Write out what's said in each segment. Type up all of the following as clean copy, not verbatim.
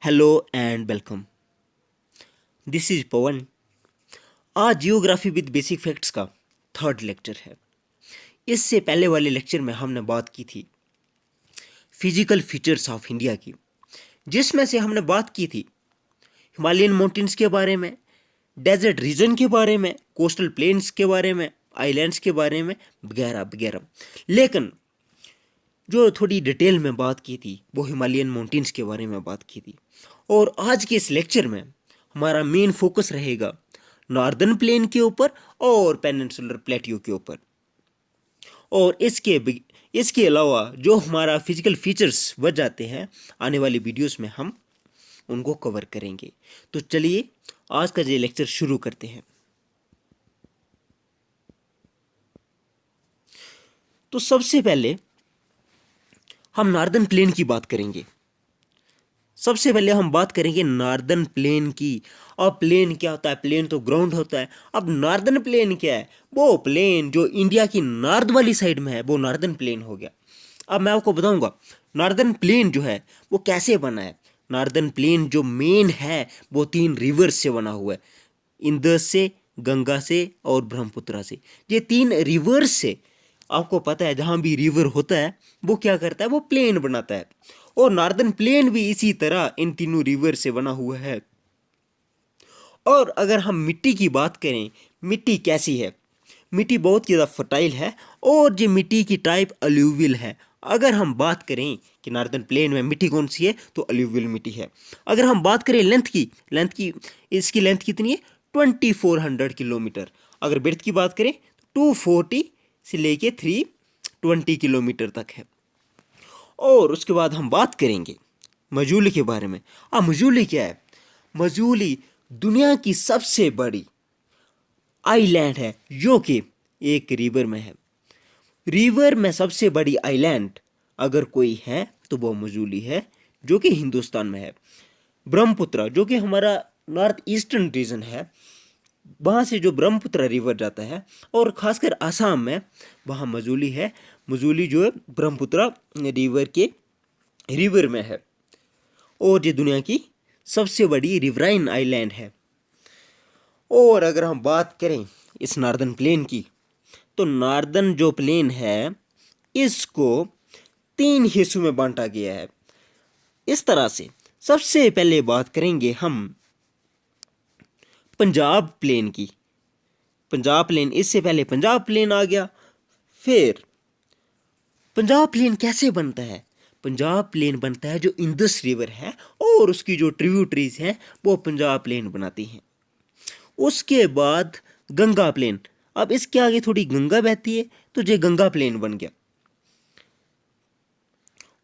Hello and welcome. This is Pavan. आज geography with basic facts का third lecture है। इससे पहले वाले लेक्चर में हमने बात की थी फिजिकल फीचर्स ऑफ इंडिया की, जिसमें से हमने बात की थी हिमालयन माउंटेन्स के बारे में, डेजर्ट रीजन के बारे में, कोस्टल प्लेन्स के बारे में, आइलैंड्स के बारे में, वगैरह वगैरह। लेकिन जो थोड़ी डिटेल में बात की थी वो हिमालयन माउंटेन्स के बारे में बात की थी। और आज के इस लेक्चर में हमारा मेन फोकस रहेगा नॉर्दर्न प्लेन के ऊपर और पेनिनसुलर प्लेट्यू के ऊपर। और इसके अलावा जो हमारा फिजिकल फीचर्स बच जाते हैं आने वाली वीडियोस में हम उनको कवर करेंगे। तो चलिए आज का ये लेक्चर शुरू करते हैं। तो सबसे पहले हम नॉर्दर्न प्लेन की बात करेंगे। सबसे पहले हम बात करेंगे नॉर्दर्न प्लेन की। अब प्लेन क्या होता है? प्लेन तो ग्राउंड होता है। अब नॉर्दर्न प्लेन क्या है? वो प्लेन जो इंडिया की नॉर्थ वाली साइड में है वो नॉर्दर्न प्लेन हो गया। अब मैं आपको बताऊंगा नॉर्दर्न प्लेन जो है वो कैसे बना है। नॉर्दर्न प्लेन जो मेन है वो 3 रिवर्स से बना हुआ है, इंदस से, गंगा से और ब्रह्मपुत्रा से। ये 3 रिवर्स से, आपको पता है जहां भी रिवर होता है वो क्या करता है, वो प्लेन बनाता है। और नॉर्दर्न प्लेन भी इसी तरह इन तीनों रिवर से बना हुआ है। और अगर हम मिट्टी की बात करें, मिट्टी कैसी है? मिट्टी बहुत ज़्यादा फर्टाइल है और ये मिट्टी की टाइप अलूवियल है। अगर हम बात करें कि नॉर्दर्न प्लेन में मिट्टी कौन सी है तो अलूवियल मिट्टी है। अगर हम बात करें लेंथ की इसकी लेंथ कितनी है? 2400 किलोमीटर। अगर ब्रेड्थ की बात करें तो 240 से लेके 320 किलोमीटर तक है। और उसके बाद हम बात करेंगे मजूली के बारे में। अब मजूली क्या है? मजूली दुनिया की सबसे बड़ी आइलैंड है जो कि एक रिवर में है। रिवर में सबसे बड़ी आइलैंड अगर कोई है तो वो मजूली है जो कि हिंदुस्तान में है। ब्रह्मपुत्र जो कि हमारा नॉर्थ ईस्टर्न रीजन है, वहाँ से जो ब्रह्मपुत्र रिवर जाता है और खासकर आसाम में वहाँ मजूली है। मजूली जो है ब्रह्मपुत्र रिवर में है और ये दुनिया की सबसे बड़ी रिवराइन आइलैंड है। और अगर हम बात करें इस नॉर्दर्न प्लेन की तो नॉर्दर्न जो प्लेन है इसको 3 हिस्सों में बांटा गया है। इस तरह से सबसे पहले बात करेंगे हम पंजाब प्लेन की। पंजाब प्लेन, इससे पहले पंजाब प्लेन आ गया। फिर पंजाब प्लेन कैसे बनता है? पंजाब प्लेन बनता है जो इंदस रिवर है और उसकी जो ट्रिब्यूटरीज हैं वो पंजाब प्लेन बनाती हैं। उसके बाद गंगा प्लेन, अब इसके आगे थोड़ी गंगा बहती है तो ये गंगा प्लेन बन गया।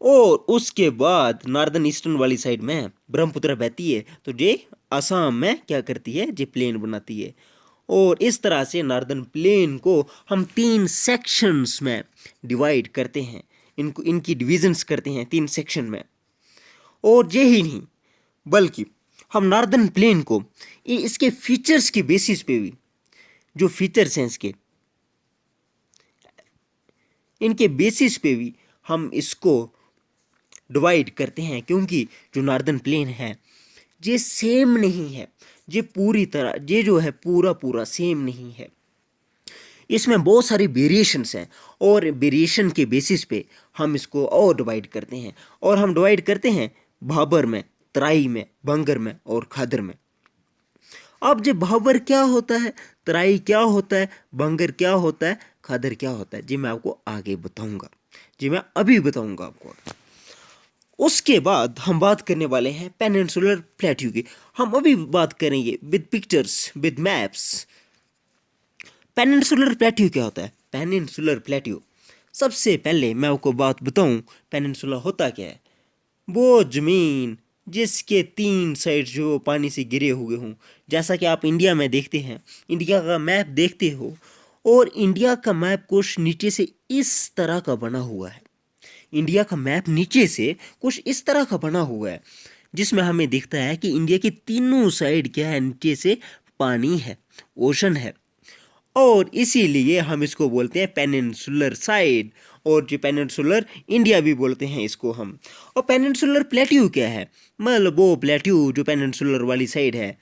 और उसके बाद नॉर्दर्न ईस्टर्न वाली साइड में ब्रह्मपुत्र बहती है तो ये असम में क्या करती है, ये प्लेन बनाती है। और इस तरह से नॉर्दर्न प्लेन को हम 3 सेक्शंस में डिवाइड करते हैं, इनकी डिविजन्स करते हैं 3 सेक्शन में। और यही नहीं बल्कि हम नॉर्दर्न प्लेन को इसके फीचर्स के बेसिस पे भी, जो फीचर्स हैं इनके बेसिस पे भी हम इसको डिवाइड करते हैं, क्योंकि जो नॉर्दर्न प्लेन है ये सेम नहीं है। ये पूरी तरह, ये जो है पूरा सेम नहीं है। इसमें बहुत सारी वेरिएशंस हैं और वेरिएशन के बेसिस पे हम इसको और डिवाइड करते हैं। और हम डिवाइड करते हैं भाबर में, तराई में, बंगर में और खादर में। अब जो भाबर क्या होता है, तराई क्या होता है, बंगर क्या होता है, खादर क्या होता है, जी मैं आपको आगे बताऊंगा, जी मैं अभी बताऊंगा आपको। उसके बाद हम बात करने वाले हैं पेनिनसुलर प्लेट्यू की। हम अभी बात करेंगे with pictures, with maps. Peninsular plateau क्या होता है? पेनिनसुलर प्लेट्यू, सबसे पहले मैं आपको बात बताऊं पेनिनसुला होता क्या है। वो जमीन जिसके 3 साइड जो पानी से घिरे हुए हों, जैसा कि आप इंडिया में देखते हैं, इंडिया का मैप देखते हो और इंडिया का मैप कुछ नीचे से इस तरह का बना हुआ है। इंडिया का मैप नीचे से कुछ इस तरह का बना हुआ है जिसमें हमें दिखता है कि इंडिया की तीनों साइड क्या है, नीचे से पानी है, ओशन है। और इसीलिए हम इसको बोलते हैं पेनिनसुलर साइड। और जो पेनिनसुलर इंडिया भी बोलते हैं इसको हम। और पेनिनसुलर प्लेट्यू क्या है, मतलब वो प्लेट्यू जो पेनिनसुलर वाली साइड है,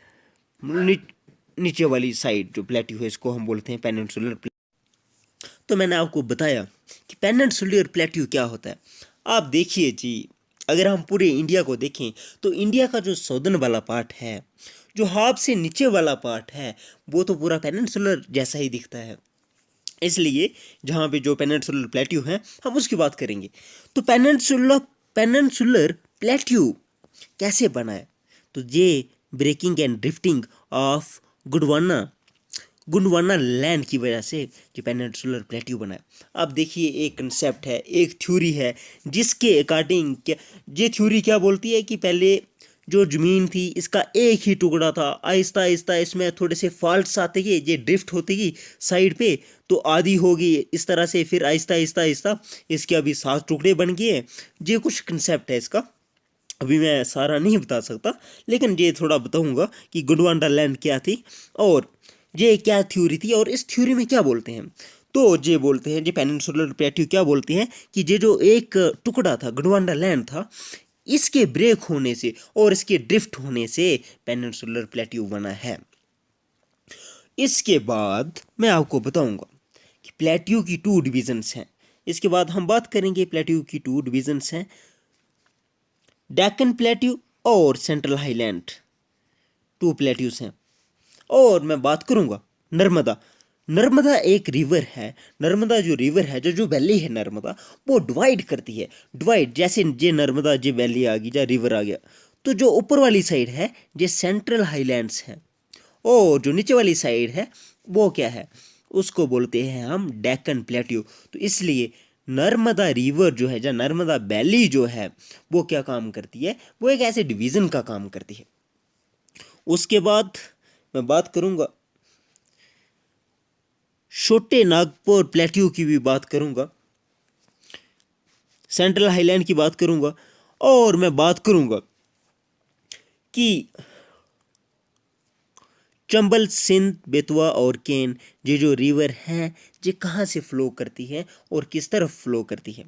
नीचे वाली साइड जो प्लेट्यू है इसको हम बोलते हैं पेनिनसुलर। तो मैंने आपको बताया कि पेनिनसुलर प्लेट्यू क्या होता है। आप देखिए जी, अगर हम पूरे इंडिया को देखें तो इंडिया का जो सौदर्न वाला पार्ट है, जो हाफ से नीचे वाला पार्ट है, वो तो पूरा पेनिनसुलर जैसा ही दिखता है। इसलिए जहाँ पे जो पेनिनसुलर प्लेट्यू है हम उसकी बात करेंगे। तो पेनिनसुलर प्लेट्यू कैसे बना है, तो ये breaking and drifting of Gondwana land की वजह से जो पेनिनसुलर प्लेट्यू बना है। अब देखिए, एक कंसेप्ट है, एक थ्योरी है, जिसके अकॉर्डिंग क्या ये थ्योरी क्या बोलती है कि पहले जो ज़मीन थी इसका एक ही टुकड़ा था, आहिस्ता आहिस्ता इसमें थोड़े से फॉल्ट्स आते गए, ये ड्रिफ्ट होती गई साइड पे, तो आधी होगी इस तरह से, फिर आहिस्ता आहिस्ता आहिस्ता इसके अभी 7 टुकड़े बन गए। ये कुछ कंसेप्ट है इसका, अभी मैं सारा नहीं बता सकता, लेकिन ये थोड़ा बताऊंगा कि गोंडवाना लैंड क्या थी और ये क्या थ्योरी थी और इस थ्योरी में क्या बोलते हैं। तो ये बोलते हैं, ये पेनिनसुलर प्लेट्यू क्या बोलते हैं कि ये जो एक टुकड़ा था, गोंडवाना लैंड था, इसके ब्रेक होने से और इसके ड्रिफ्ट होने से पेनिनसुलर प्लेट्यू बना है। इसके बाद मैं आपको बताऊंगा कि प्लेट्यू की 2 डिविजन्स हैं। इसके बाद हम बात करेंगे प्लेट्यू की 2 डिविजन्स हैं, डेक्कन प्लेट्यू और सेंट्रल हाईलैंड, 2 प्लेट्यूज हैं। और मैं बात करूंगा नर्मदा एक रिवर है। नर्मदा जो रिवर है, जो वैली है नर्मदा, वो डिवाइड करती है। डिवाइड जैसे जे नर्मदा जे वैली आ गई, जा रिवर आ गया, तो जो ऊपर वाली साइड है जे सेंट्रल हाईलैंड्स है, और जो नीचे वाली साइड है वो क्या है, उसको बोलते हैं हम डेक्कन प्लेट्यू। तो इसलिए नर्मदा रिवर जो है, या नर्मदा वैली जो है, वो क्या काम करती है, वो एक ऐसे डिवीज़न का काम करती है। उसके बाद मैं बात करूंगा छोटे नागपुर प्लेट्यू की भी बात करूंगा, सेंट्रल हाईलैंड की बात करूंगा, और मैं बात करूंगा कि चंबल, सिंध, बेतवा और केन, ये जो रिवर हैं, ये कहाँ से फ्लो करती है और किस तरफ फ्लो करती है।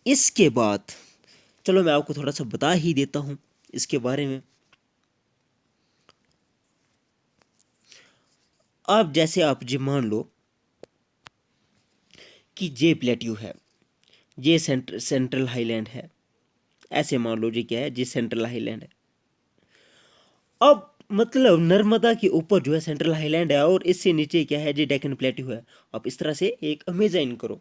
इसके बाद चलो मैं आपको थोड़ा सा बता ही देता हूं इसके बारे में। आप जैसे आप जी मान लो कि जे प्लेट्यू है, ये सेंट्रल हाईलैंड है, ऐसे मान लो जी क्या है, ये सेंट्रल हाईलैंड है। अब मतलब नर्मदा के ऊपर जो है सेंट्रल हाईलैंड है और इससे नीचे क्या है, ये डेक्कन प्लेट्यू है। आप इस तरह से एक इमेजिन करो,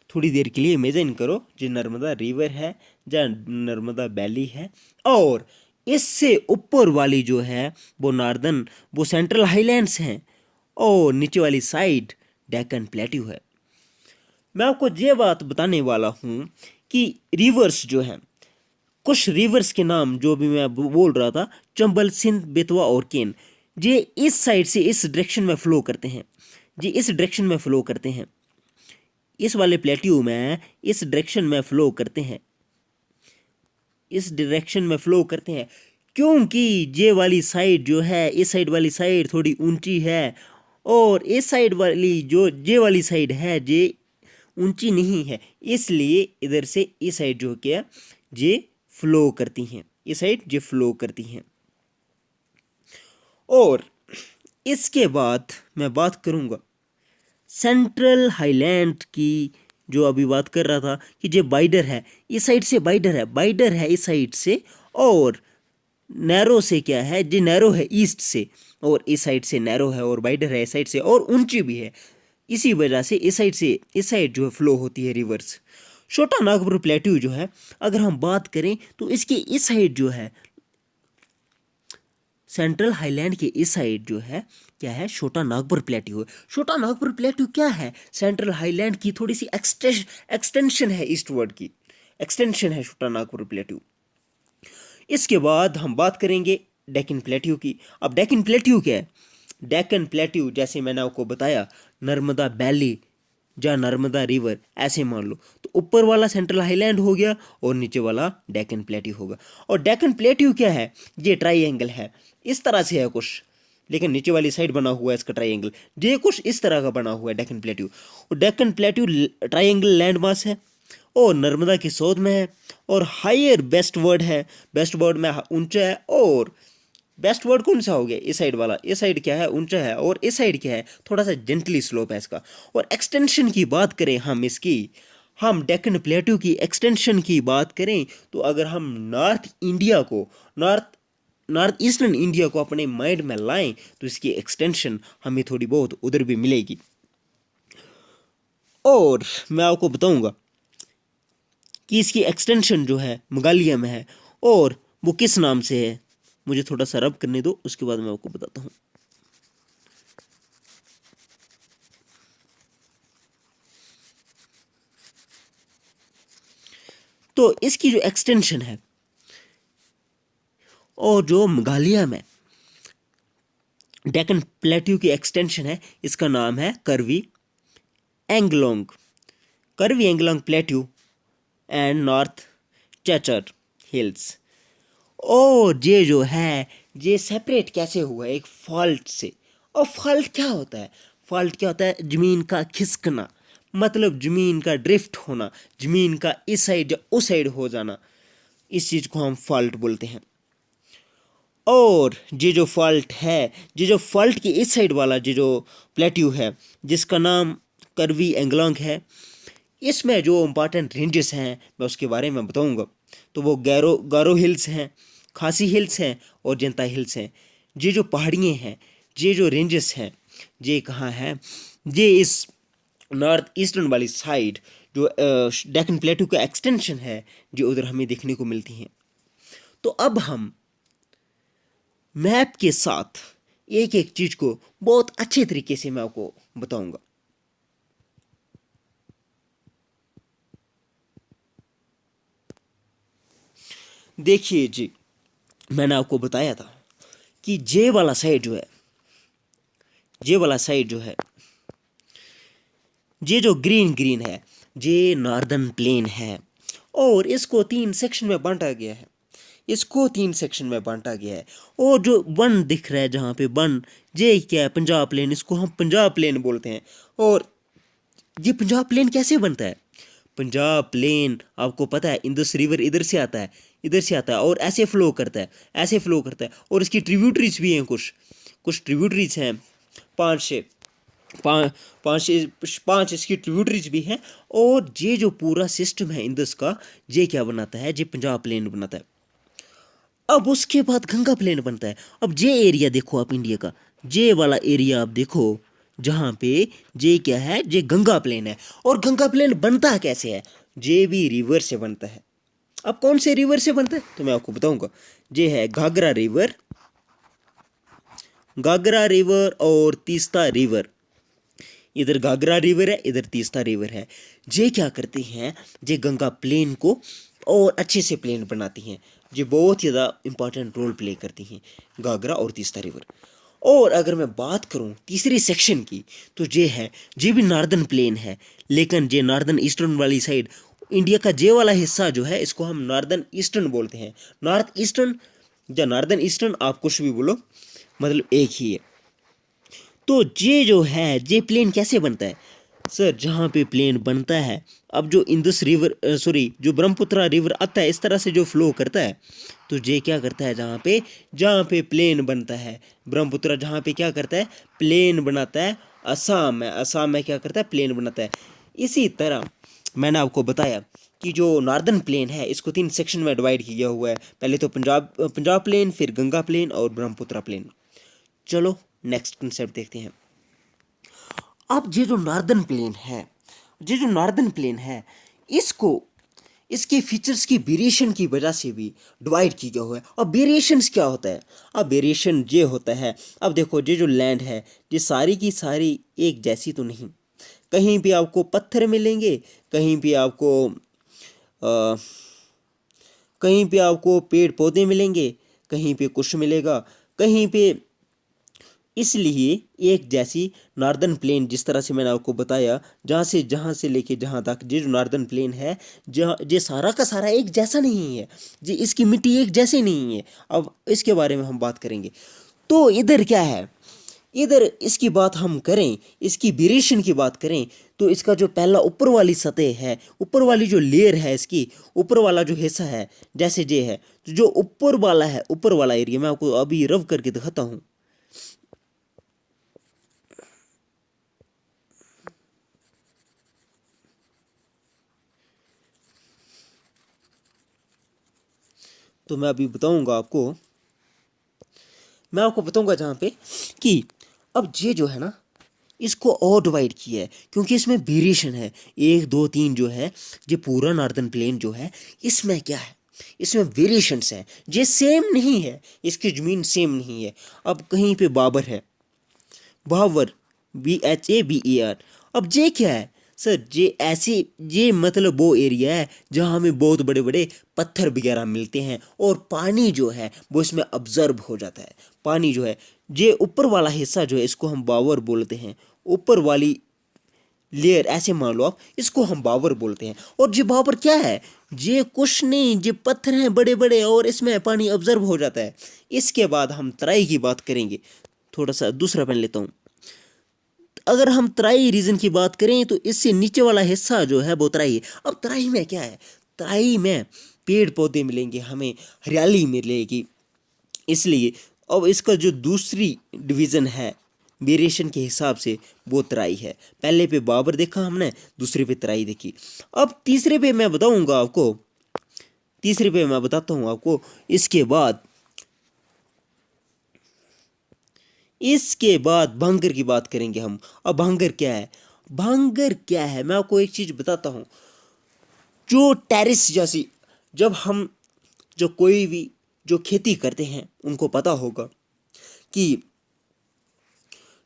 थोड़ी देर के लिए इमेजिन करो, जो नर्मदा रिवर है, जहाँ नर्मदा वैली है, और इससे ऊपर वाली जो है वो सेंट्रल हाईलैंड्स हैं, और नीचे वाली साइड डेक्कन प्लेट्यू है। मैं आपको ये बात बताने वाला हूँ कि रिवर्स जो है, कुछ रिवर्स के नाम जो भी मैं बोल रहा था, चंबल, सिंध, बेतवा और केन, ये इस साइड से इस डायरेक्शन में फ्लो करते हैं, ये इस डायरेक्शन में फ्लो करते हैं, इस वाले प्लेट्यू में इस डायरेक्शन में फ्लो करते हैं, इस डायरेक्शन में फ्लो करते हैं, क्योंकि ये वाली साइड जो है, इस साइड वाली साइड थोड़ी ऊंची है, और इस साइड वाली जो ये वाली साइड है ये ऊंची नहीं है, इसलिए इधर से इस साइड जो क्या ये फ्लो करती हैं, इस साइड ये फ्लो करती हैं। और इसके बाद मैं बात करूंगा सेंट्रल हाईलैंड की, जो अभी बात कर रहा था कि ये बाइडर है, इस साइड से बाइडर है इस साइड से, और नैरो से क्या है, ये नैरो है ईस्ट से, और इस साइड से नैरो है, और बाइडर है इस साइड से, और ऊंची भी है। इसी वजह से इस साइड से इस साइड जो है फ्लो होती है रिवर्स। छोटा नागपुर प्लेट्यू जो है, अगर हम बात करें तो इसके इस साइड जो है, सेंट्रल हाईलैंड के इस साइड जो है क्या है, छोटा नागपुर प्लेट्यू है। छोटा नागपुर प्लेट्यू क्या है, सेंट्रल हाईलैंड की थोड़ी सी एक्सटेंशन है, ईस्टवर्ड की एक्सटेंशन है छोटा नागपुर प्लेट्यू। इसके बाद हम बात करेंगे डेक्कन प्लेट्यू की। अब डेक्कन प्लेट्यू क्या है, डेक्कन प्लेट्यू जैसे मैंने आपको बताया, नर्मदा वैली या नर्मदा रिवर ऐसे मान लो, तो ऊपर वाला सेंट्रल हाईलैंड हो गया और नीचे वाला डेक्कन प्लेट्यू होगा। और डेक्कन प्लेट्यू क्या है, ये ट्राइंगल है, इस तरह से है कुछ, लेकिन नीचे वाली साइड बना हुआ है इसका ट्राइंगल। ये कुछ इस तरह का बना हुआ है डेक्कन प्लेट्यू। और Deccan plateau triangle land mass है और नर्मदा की सोध में है और हायर बेस्ट वर्ड है, बेस्ट वर्ड में ऊंचा है। और बेस्ट वर्ड कौन सा हो गया, इस साइड वाला, इस साइड क्या है, ऊंचा है, और इस साइड क्या है, थोड़ा सा जेंटली स्लोप है इसका। और एक्सटेंशन की बात करें हम इसकी, हम डेक्कन प्लेट्यू की एक्सटेंशन की बात करें तो अगर हम नॉर्थ इंडिया को, नॉर्थ ईस्टर्न इंडिया को अपने माइंड में लाएं तो इसकी एक्सटेंशन हमें थोड़ी बहुत उधर भी मिलेगी। और मैं आपको बताऊंगा कि इसकी एक्सटेंशन जो है मेघालय में है और वो किस नाम से है। मुझे थोड़ा सा रब करने दो, उसके बाद मैं आपको बताता हूँ। तो इसकी जो एक्सटेंशन है और जो मेघालय में डेक्कन प्लेट्यू की एक्सटेंशन है, इसका नाम है Karbi Anglong, Karbi Anglong plateau and north Cachar hills. और ये जो है ये सेपरेट कैसे हुआ है एक फॉल्ट से। और फॉल्ट क्या होता है, फॉल्ट क्या होता है, ज़मीन का खिसकना, मतलब ज़मीन का ड्रिफ्ट होना, ज़मीन का इस साइड या उस साइड हो जाना, इस चीज़ को हम फॉल्ट बोलते हैं। और ये जो फॉल्ट है, ये जो फॉल्ट की इस साइड वाला ये जो प्लेट्यू है जिसका नाम कर्वी एंगलोंग है, इसमें जो इम्पॉर्टेंट रेंजेस हैं मैं उसके बारे में बताऊंगा। तो वो गारो हिल्स हैं, खासी हिल्स हैं और जनता हिल्स हैं। ये जो पहाड़ियाँ हैं, ये जो रेंजेस हैं, ये कहाँ हैं, ये इस नॉर्थ ईस्टर्न वाली साइड जो डेक्कन प्लेट्यू का एक्सटेंशन है, जो उधर हमें देखने को मिलती हैं। तो अब हम मैप के साथ एक एक चीज़ को बहुत अच्छे तरीके से मैं आपको बताऊंगा। देखिए जी, मैंने आपको बताया था कि जे वाला साइड जो है, जे वाला साइड जो है, ये जो ग्रीन ग्रीन है, ये नॉर्दर्न प्लेन है और इसको 3 सेक्शन में बांटा गया है, इसको 3 सेक्शन में बांटा गया है। और जो वन दिख रहा है जहाँ पे वन, ये क्या है, पंजाब प्लेन, इसको हम पंजाब प्लेन बोलते हैं। और ये पंजाब प्लेन कैसे बनता है, पंजाब प्लेन आपको पता है इंडस रिवर इधर से आता है, इधर से आता है और ऐसे फ्लो करता है, ऐसे फ्लो करता है। और इसकी ट्रिब्यूटरीज भी हैं, कुछ कुछ ट्रिब्यूटरीज हैं, 5-6 पाँच इसकी ट्रिब्यूटरीज भी हैं। और ये जो पूरा सिस्टम है इंडस का, ये क्या बनाता है, ये पंजाब प्लेन बनाता है। अब उसके बाद गंगा प्लेन बनता है। अब ये एरिया देखो आप इंडिया का, ये वाला एरिया आप देखो जहाँ पे ये क्या है, ये गंगा प्लेन है। और गंगा प्लेन बनता कैसे है, ये भी रिवर से बनता है। अब कौन से रिवर से बनता है तो मैं आपको बताऊंगा। ये है घाघरा रिवर, घाघरा रिवर और तीस्ता रिवर। इधर घाघरा रिवर है, इधर तीस्ता रिवर है। ये क्या करते हैं, ये गंगा प्लेन को और अच्छे से प्लेन बनाती हैं। ये बहुत ही ज़्यादा इंपॉर्टेंट रोल प्ले करती हैं घाघरा और तीस्ता रिवर। और अगर मैं बात करूं तीसरी सेक्शन की तो ये है, ये भी नॉर्दर्न प्लेन है, लेकिन ये नॉर्दर्न ईस्टर्न वाली साइड, इंडिया का जे वाला हिस्सा जो है, इसको हम नॉर्दर्न ईस्टर्न बोलते हैं। नॉर्थ ईस्टर्न या नॉर्दर्न ईस्टर्न, आप कुछ भी बोलो, मतलब एक ही है। तो ये जो है, ये प्लेन कैसे बनता है सर, जहाँ पे प्लेन बनता है, अब जो इंदस रिवर, सॉरी, जो ब्रह्मपुत्र रिवर आता है इस तरह से जो फ्लो करता है, तो ये क्या करता है, जहाँ पे प्लेन बनता है, ब्रह्मपुत्र जहाँ पे क्या करता है, प्लेन बनाता है। असम में, असम में क्या करता है, प्लेन बनाता है। इसी तरह मैंने आपको बताया कि जो नॉर्दर्न प्लेन है, इसको 3 सेक्शन में डिवाइड किया हुआ है। पहले तो पंजाब प्लेन, फिर गंगा प्लेन और ब्रह्मपुत्र प्लेन। चलो नेक्स्ट कंसेप्ट देखते हैं। अब ये जो नॉर्दर्न प्लेन है, ये जो नॉर्दर्न प्लेन है, इसको इसके फीचर्स की वेरिएशन की वजह से भी डिवाइड किया गया हुआ है। अब वेरिएशंस क्या होता है, अब वेरिएशन ये होता है, अब देखो ये जो लैंड है, ये सारी की सारी एक जैसी तो नहीं, कहीं भी आपको पत्थर मिलेंगे, कहीं भी आपको कहीं पे आपको पेड़ पौधे मिलेंगे, कहीं पे कुछ मिलेगा, कहीं पे। इसलिए एक जैसी नॉर्दर्न प्लेन, जिस तरह से मैंने आपको बताया, जहाँ से लेके जहाँ तक ये जो नॉर्दर्न प्लेन है, जहाँ ये सारा का सारा एक जैसा नहीं है, ये इसकी मिट्टी एक जैसी नहीं है। अब इसके बारे में हम बात करेंगे। तो इधर क्या है, इधर इसकी बात हम करें, इसकी वेरिएशन की बात करें, तो इसका जो पहला ऊपर वाली सतह है, ऊपर वाली जो लेयर है, इसकी ऊपर वाला जो हिस्सा है, जैसे ये है, तो जो ऊपर वाला है, ऊपर वाला एरिया मैं आपको अभी रब करके दिखाता हूँ। तो मैं अभी बताऊंगा आपको, मैं आपको बताऊंगा जहाँ पे कि अब ये जो है ना, इसको और डिवाइड किया है क्योंकि इसमें वेरिएशन है, 1 2 3 जो है, ये पूरा नॉर्दर्न प्लेन जो है, इसमें क्या है, इसमें वेरिएशंस हैं, ये सेम नहीं है, इसकी ज़मीन सेम नहीं है। अब कहीं पे बाबर है, बाबर, BHABER। अब ये क्या है सर, ये ऐसे, ये मतलब वो एरिया है जहाँ हमें बहुत बड़े बड़े पत्थर वगैरह मिलते हैं और पानी जो है वो इसमें ऑब्जर्व हो जाता है। पानी जो है, ये ऊपर वाला हिस्सा जो है, इसको हम बावर बोलते हैं, ऊपर वाली लेयर ऐसे मान लो आप, इसको हम बावर बोलते हैं। और ये बावर क्या है, ये कुछ नहीं, ये पत्थर हैं बड़े बड़े और इसमें पानी ऑब्जर्व हो जाता है। इसके बाद हम तराई की बात करेंगे, थोड़ा सा दूसरा पेन लेता हूँ। अगर हम तराई रीजन की बात करें तो इससे नीचे वाला हिस्सा जो है वो तराई है। अब तराई में क्या है, तराई में पेड़ पौधे मिलेंगे, हमें हरियाली मिलेगी, इसलिए अब इसका जो दूसरी डिवीज़न है वेरिएशन के हिसाब से वो तराई है। पहले पे बाबर देखा हमने, दूसरे पे तराई देखी। अब तीसरे पे मैं बताऊंगा आपको, तीसरे पे मैं बताता हूँ आपको। इसके बाद भांगर की बात करेंगे हम। अब भांगर क्या है, भांगर क्या है मैं आपको एक चीज़ बताता हूँ। जो टेरिस जैसी, जब हम, जो कोई भी जो खेती करते हैं उनको पता होगा कि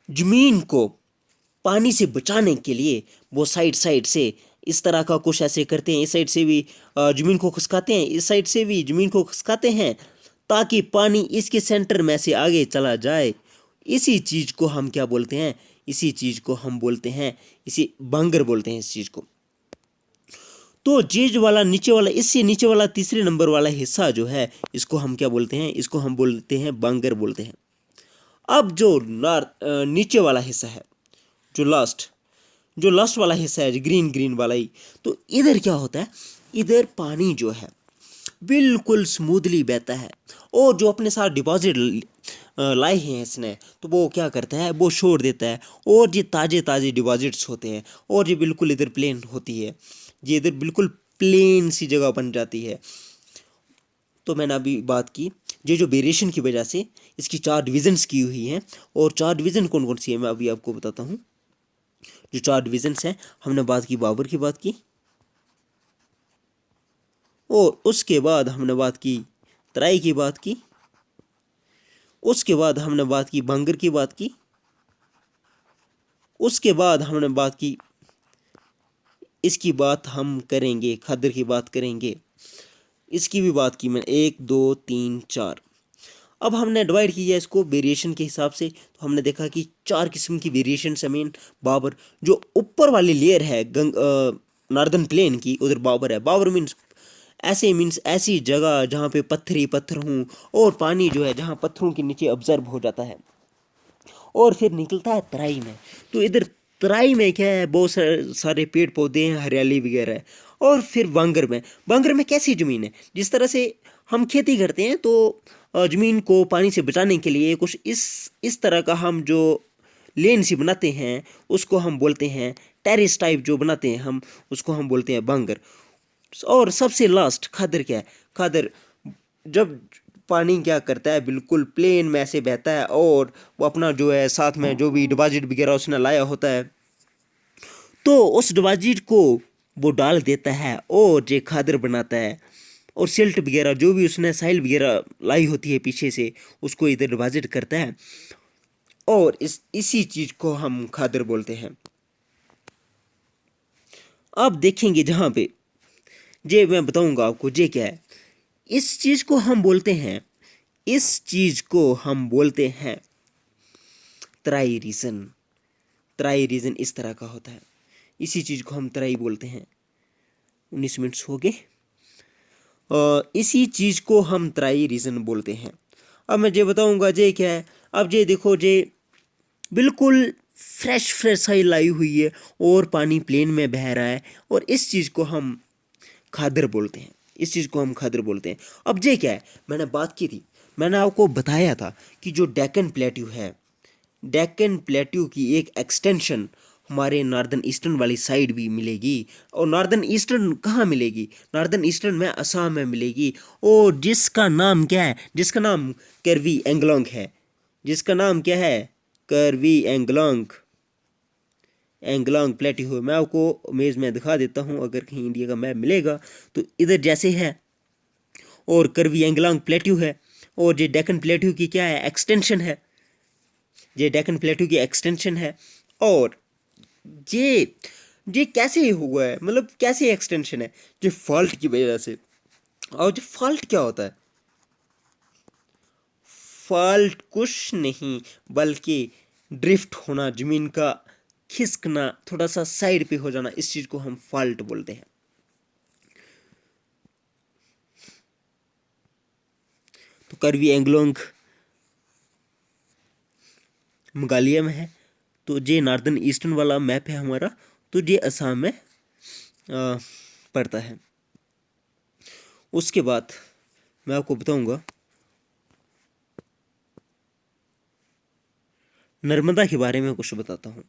जमीन को पानी से बचाने के लिए वो साइड साइड से इस तरह का कुछ ऐसे करते हैं, इस साइड से भी जमीन को खिसकाते हैं, इस साइड से भी जमीन को खिसकाते हैं, ताकि पानी इसके सेंटर में से आगे चला जाए। इसी चीज़ को हम क्या बोलते हैं, इसी चीज़ को हम बोलते हैं, इसी बांगर बोलते हैं इस चीज़ को। तो जीज वाला नीचे वाला, इससे नीचे वाला तीसरे नंबर वाला हिस्सा जो है, इसको हम क्या बोलते हैं, इसको हम बोलते हैं बांगर बोलते हैं। अब जो नीचे वाला हिस्सा है, जो लास्ट वाला हिस्सा है, ग्रीन ग्रीन वाला ही, तो इधर क्या होता है, इधर पानी जो है बिल्कुल स्मूथली बहता है, और जो अपने साथ डिपॉजिट लाए हैं इसने, तो वो क्या करता है, वो छोड़ देता है, और ये ताज़े ताज़े डिपॉजिट्स होते हैं, और ये बिल्कुल इधर प्लेन होती है, ये इधर बिल्कुल प्लेन सी जगह बन जाती है। तो मैंने अभी बात की, ये जो वेरिएशन की वजह से इसकी 4 डिविजन्स की हुई हैं, और 4 डिवीज़न कौन कौन सी है मैं अभी आपको बताता हूँ। जो 4 डिविजन्स हैं, हमने बात की बाबर की बात की, और उसके बाद हमने बात की तराई की बात की, उसके बाद हमने बात की बांगर की बात की, उसके बाद हमने बात की, इसकी बात हम करेंगे, खदर की बात करेंगे, इसकी भी बात की मैंने, 1 2 3 4। अब हमने डिवाइड किया इसको वेरिएशन के हिसाब से, तो हमने देखा कि 4 किस्म की वेरिएशन है मेन। बाबर, जो ऊपर वाली लेयर है नॉर्दर्न प्लेन की, उधर बाबर है। बाबर मीन्स ऐसी जगह जहाँ पे पत्थर ही पत्थर हों, और पानी जो है जहाँ पत्थरों के नीचे ऑब्जर्व हो जाता है, और फिर निकलता है तराई में। तो इधर तराई में क्या है, बहुत सारे पेड़ पौधे हैं, हरियाली वगैरह है। और फिर बांगर में कैसी ज़मीन है, जिस तरह से हम खेती करते हैं, तो ज़मीन को पानी से बचाने के लिए कुछ इस तरह का हम जो लेन सी बनाते हैं, उसको हम बोलते हैं टेरिस टाइप जो बनाते हैं हम, उसको हम बोलते हैं बांगर। और सबसे लास्ट खादर क्या है, खादर जब पानी क्या करता है, बिल्कुल प्लेन में ऐसे बहता है, और वो अपना जो है साथ में जो भी डिपॉजिट वगैरह उसने लाया होता है, तो उस डिपॉजिट को वो डाल देता है और जे खादर बनाता है, और सिल्ट वगैरह जो भी उसने साइल वगैरह लाई होती है पीछे से, उसको इधर डिपॉजिट करता है, और इसी चीज़ को हम खादर बोलते हैं। अब देखेंगे जहाँ पे, जे मैं बताऊंगा आपको जे क्या है, इस चीज़ को हम बोलते हैं, इस चीज़ को हम बोलते हैं तराई रीजन। तराई रीजन इस तरह का होता है, इसी चीज़ को हम तराई बोलते हैं। 19 मिनट्स हो गए, इसी चीज़ को हम तराई रीजन बोलते हैं। अब मैं जे बताऊंगा जे क्या है। अब जे देखो, जे बिल्कुल फ्रेश फ्रेश हई लाई हुई है और पानी प्लेन में बह रहा है, और इस चीज़ को हम खादर बोलते हैं, इस चीज़ को हम खादर बोलते हैं। अब ये क्या है, मैंने बात की थी, मैंने आपको बताया था कि जो डेक्कन प्लेट्यू है, डेक्कन प्लेट्यू की एक एक्सटेंशन हमारे नॉर्दर्न ईस्टर्न वाली साइड भी मिलेगी। और नॉर्दर्न ईस्टर्न कहाँ मिलेगी, नॉर्दर्न ईस्टर्न में असम में मिलेगी, और जिसका नाम क्या है, जिसका नाम कर्वी एंगलोंग है, जिसका नाम क्या है, कर्वी एंगलोंग, एंगलोंग प्लेट्यू। मैं आपको इमेज में दिखा देता हूँ, अगर कहीं इंडिया का मैप मिलेगा तो इधर जैसे है, और कर्वी एंगलोंग प्लेट्यू है, और ये डेक्कन प्लेट्यू की क्या है, एक्सटेंशन है, ये डेक्कन प्लेट्यू की एक्सटेंशन है। और ये ये कैसे हुआ है, मतलब कैसे एक्सटेंशन है, ये फॉल्ट की वजह से। और जो फॉल्ट क्या होता है, फॉल्ट कुछ नहीं बल्कि ड्रिफ्ट होना, जमीन का खिसकना, थोड़ा सा साइड पे हो जाना, इस चीज को हम फॉल्ट बोलते हैं। तो कर्वी एंगलोंग मेघालय में है, तो ये नॉर्दर्न ईस्टर्न वाला मैप है हमारा, तो ये असम में पड़ता है। उसके बाद मैं आपको बताऊंगा नर्मदा के बारे में, कुछ बताता हूँ।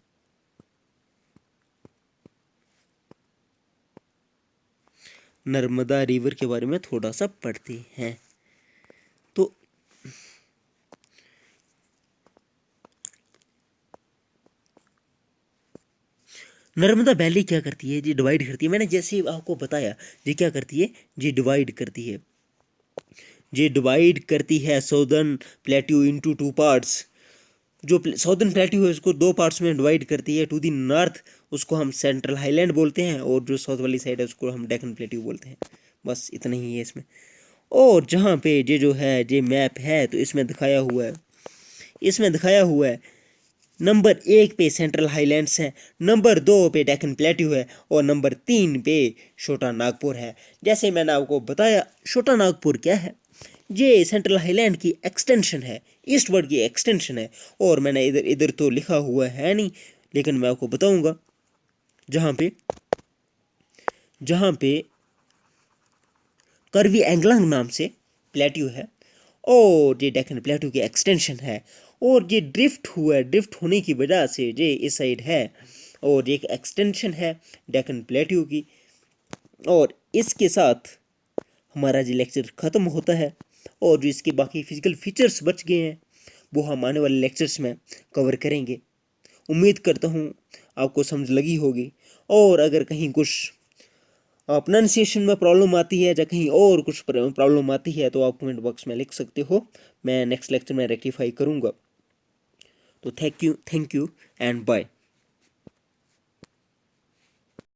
नर्मदा रिवर के बारे में थोड़ा सा पढ़ते हैं। तो नर्मदा वैली क्या करती है, जी डिवाइड करती है, मैंने जैसे आपको बताया, जी क्या करती है, जी डिवाइड करती है, जी डिवाइड करती है southern plateau into two parts. जो साउदर्न प्लेट्यू है उसको दो पार्ट्स में डिवाइड करती है। टू दी नॉर्थ उसको हम सेंट्रल हाईलैंड बोलते हैं, और जो साउथ वाली साइड है उसको हम डेक्कन प्लेट्यू बोलते हैं। बस इतना ही है इसमें। और जहाँ पे ये जो है ये मैप है, तो इसमें दिखाया हुआ है, इसमें दिखाया हुआ है नंबर 1 पे सेंट्रल हाईलैंड्स है, नंबर 2 पे डेक्कन प्लेट्यू है, और नंबर 3 पे छोटा नागपुर है। जैसे मैंने आपको बताया, छोटा नागपुर क्या है, ये सेंट्रल हाईलैंड की एक्सटेंशन है, ईस्टवर्ड की एक्सटेंशन है। और मैंने इधर इधर तो लिखा हुआ है नहीं, लेकिन मैं आपको बताऊंगा, जहाँ पे कर्वी एंगलोंग नाम से प्लेट्यू है, और ये डेक्कन प्लेट्यू की एक्सटेंशन है, और ये ड्रिफ्ट हुआ है, ड्रिफ्ट होने की वजह से ये इस साइड है, और ये एक एक्सटेंशन है डेक्कन प्लेट्यू की। और इसके साथ हमारा जो लेक्चर ख़त्म होता है, और जो इसके बाकी फिजिकल फीचर्स बच गए हैं वो हम आने वाले लेक्चर्स में कवर करेंगे। उम्मीद करता हूँ आपको समझ लगी होगी, और अगर कहीं कुछ प्रोनाउंसिएशन में प्रॉब्लम आती है या कहीं और कुछ प्रॉब्लम आती है तो आप कमेंट बॉक्स में लिख सकते हो, मैं नेक्स्ट लेक्चर में रेक्टिफाई करूँगा। तो थैंक यू एंड बाय।